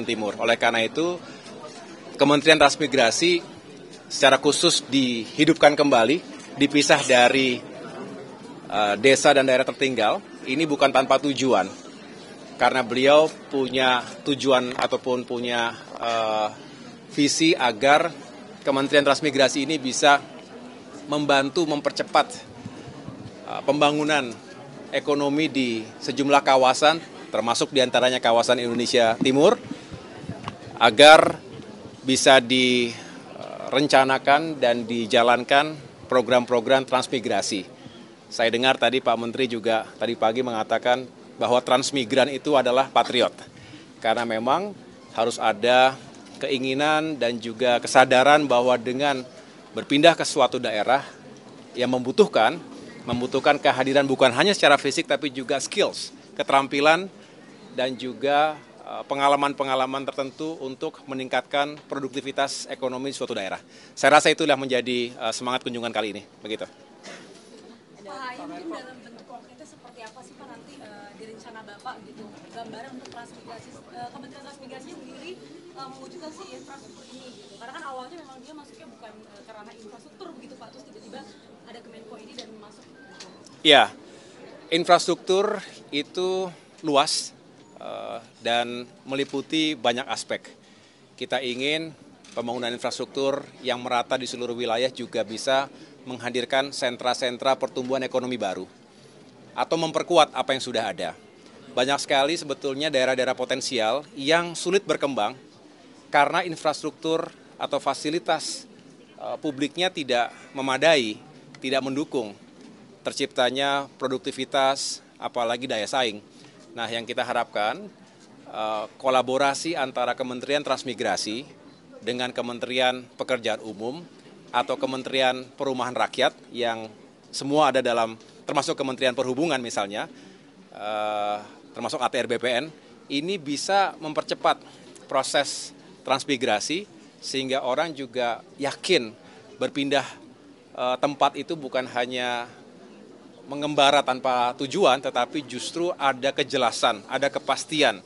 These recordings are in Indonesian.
Timur. Oleh karena itu, Kementerian Transmigrasi secara khusus dihidupkan kembali, dipisah dari desa dan daerah tertinggal. Ini bukan tanpa tujuan, karena beliau punya tujuan ataupun punya visi agar Kementerian Transmigrasi ini bisa membantu mempercepat pembangunan ekonomi di sejumlah kawasan, termasuk diantaranya kawasan Indonesia Timur, agar bisa direncanakan dan dijalankan program-program transmigrasi. Saya dengar tadi Pak Menteri juga tadi pagi mengatakan bahwa transmigran itu adalah patriot. Karena memang harus ada keinginan dan juga kesadaran bahwa dengan berpindah ke suatu daerah yang membutuhkan kehadiran bukan hanya secara fisik tapi juga skills, keterampilan dan juga pengalaman-pengalaman tertentu untuk meningkatkan produktivitas ekonomi di suatu daerah. Saya rasa itulah menjadi semangat kunjungan kali ini, begitu. Pak Haye, mungkin dalam bentuk konkretnya seperti apa sih Pak nanti di rencana Bapak gitu, gambaran untuk transmigrasi, Kementerian Transmigrasi sendiri mewujudkan si infrastruktur ini gitu. Karena kan awalnya memang dia masuknya bukan ke ranah infrastruktur begitu Pak, terus tiba-tiba ada Kemenko ini dan masuk. Ya, infrastruktur itu luas dan meliputi banyak aspek. Kita ingin pembangunan infrastruktur yang merata di seluruh wilayah juga bisa menghadirkan sentra-sentra pertumbuhan ekonomi baru atau memperkuat apa yang sudah ada. Banyak sekali sebetulnya daerah-daerah potensial yang sulit berkembang karena infrastruktur atau fasilitas publiknya tidak memadai, tidak mendukung terciptanya produktivitas, apalagi daya saing. Nah, yang kita harapkan kolaborasi antara Kementerian Transmigrasi dengan Kementerian Pekerjaan Umum atau Kementerian Perumahan Rakyat yang semua ada dalam, termasuk Kementerian Perhubungan misalnya, termasuk ATR BPN, ini bisa mempercepat proses transmigrasi sehingga orang juga yakin berpindah tempat itu bukan hanya mengembara tanpa tujuan, tetapi justru ada kejelasan, ada kepastian.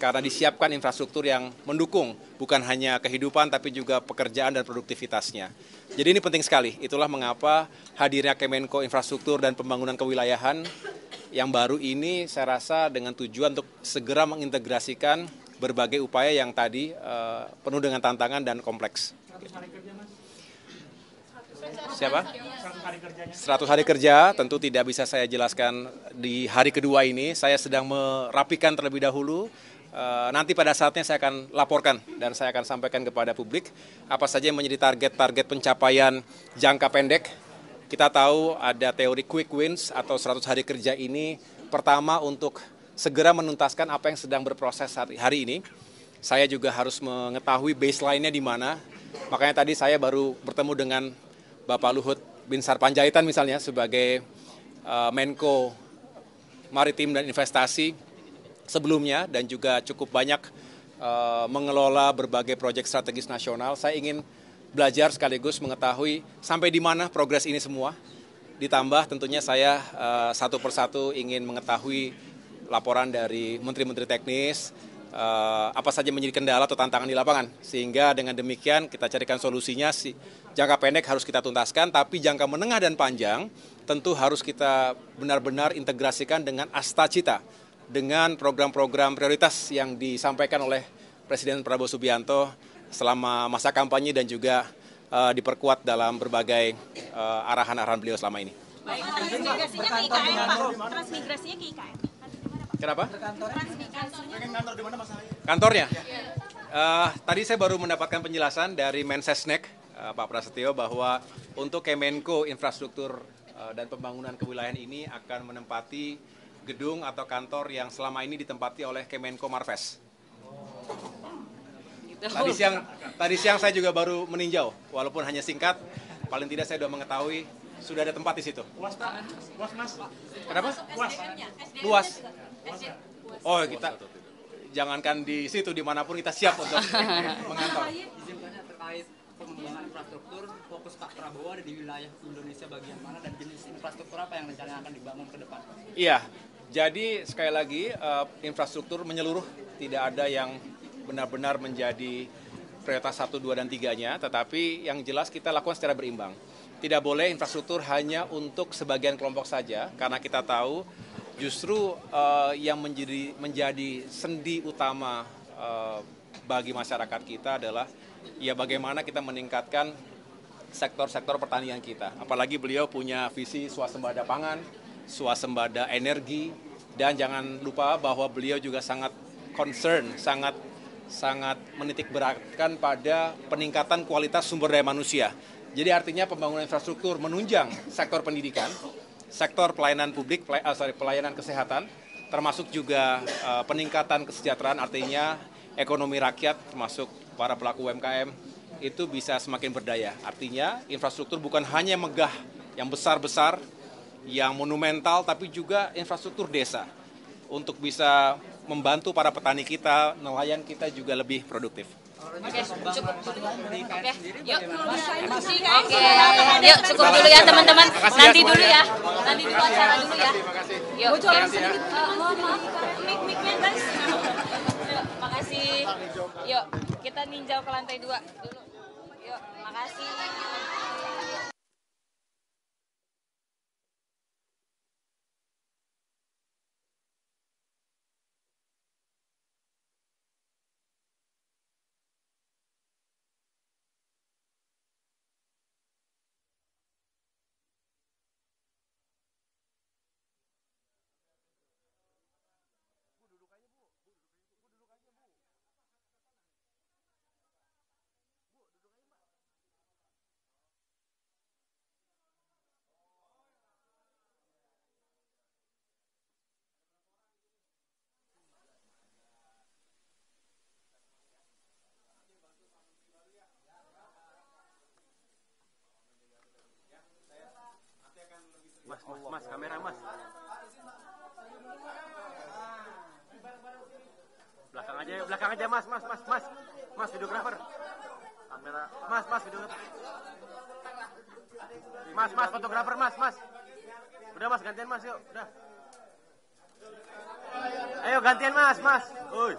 Karena disiapkan infrastruktur yang mendukung, bukan hanya kehidupan, tapi juga pekerjaan dan produktivitasnya. Jadi ini penting sekali, itulah mengapa hadirnya Kemenko Infrastruktur dan Pembangunan Kewilayahan yang baru ini saya rasa dengan tujuan untuk segera mengintegrasikan berbagai upaya yang tadi penuh dengan tantangan dan kompleks. 100 hari kerja, Mas. Siapa? 100 hari kerjanya. 100 hari kerja tentu tidak bisa saya jelaskan di hari kedua ini. Saya sedang merapikan terlebih dahulu. Nanti pada saatnya saya akan laporkan dan saya akan sampaikan kepada publik apa saja yang menjadi target-target pencapaian jangka pendek. Kita tahu ada teori quick wins atau 100 hari kerja ini pertama untuk segera menuntaskan apa yang sedang berproses hari ini. Saya juga harus mengetahui baseline-nya di mana. Makanya tadi saya baru bertemu dengan Bapak Luhut Binsar Panjaitan misalnya sebagai Menko Maritim dan Investasi sebelumnya dan juga cukup banyak mengelola berbagai proyek strategis nasional. Saya ingin belajar sekaligus mengetahui sampai di mana progres ini semua. Ditambah tentunya saya satu persatu ingin mengetahui laporan dari menteri-menteri teknis, apa saja menjadi kendala atau tantangan di lapangan. Sehingga dengan demikian kita carikan solusinya. Jangka pendek harus kita tuntaskan, tapi jangka menengah dan panjang tentu harus kita benar-benar integrasikan dengan Astacita, dengan program-program prioritas yang disampaikan oleh Presiden Prabowo Subianto selama masa kampanye dan juga diperkuat dalam berbagai arahan-arahan beliau selama ini. Baik, transmigrasinya ke IKN Pak. Transmigrasinya ke IKN. Kenapa? Kantor di mana, Mas Haye? Kantornya? Tadi saya baru mendapatkan penjelasan dari Mensesnek, Pak Prasetyo, bahwa untuk Kemenko Infrastruktur dan Pembangunan Kewilayahan ini akan menempati gedung atau kantor yang selama ini ditempati oleh Kemenko Marves. Tadi siang saya juga baru meninjau, walaupun hanya singkat, paling tidak saya sudah mengetahui sudah ada tempat di situ. Puas, Pak? Puas, Mas? Kenapa? Puas. Luas. Oh, kita jangankan di situ, dimanapun kita siap untuk mengantor. Izinkannya terkait pengembangan infrastruktur, fokus Pak Prabowo ada di wilayah Indonesia bagian mana dan jenis infrastruktur apa yang rencananya akan dibangun ke depan? Iya, jadi sekali lagi infrastruktur menyeluruh, tidak ada yang benar-benar menjadi prioritas 1, 2, dan 3-nya, tetapi yang jelas kita lakukan secara berimbang. Tidak boleh infrastruktur hanya untuk sebagian kelompok saja, karena kita tahu justru yang menjadi sendi utama bagi masyarakat kita adalah ya bagaimana kita meningkatkan sektor-sektor pertanian kita. Apalagi beliau punya visi swasembada pangan, swasembada energi, dan jangan lupa bahwa beliau juga sangat concern, sangat menitik beratkan pada peningkatan kualitas sumber daya manusia. Jadi artinya pembangunan infrastruktur menunjang sektor pendidikan, sektor pelayanan publik, pelayanan kesehatan, termasuk juga peningkatan kesejahteraan, artinya ekonomi rakyat termasuk para pelaku UMKM itu bisa semakin berdaya. Artinya infrastruktur bukan hanya megah yang besar-besar, yang monumental, tapi juga infrastruktur desa untuk bisa membantu para petani kita, nelayan kita juga lebih produktif. Oke, cukup dulu. Oke, yuk. Oke, yuk cukup dulu ya teman-teman. Nanti dulu ya. Nanti dulu acara dulu ya. Yuk. Mohon maaf, mic-nya guys. Yuk, makasih. Yuk, kita ninjau ke lantai 2 dulu. Yuk, makasih. Mas, kamera mas. Belakang aja mas, videografer. Kamera, mas, videografer. Mas, fotografer mas. Udah mas, gantian mas, yuk, udah. Ayo gantian mas. Uy.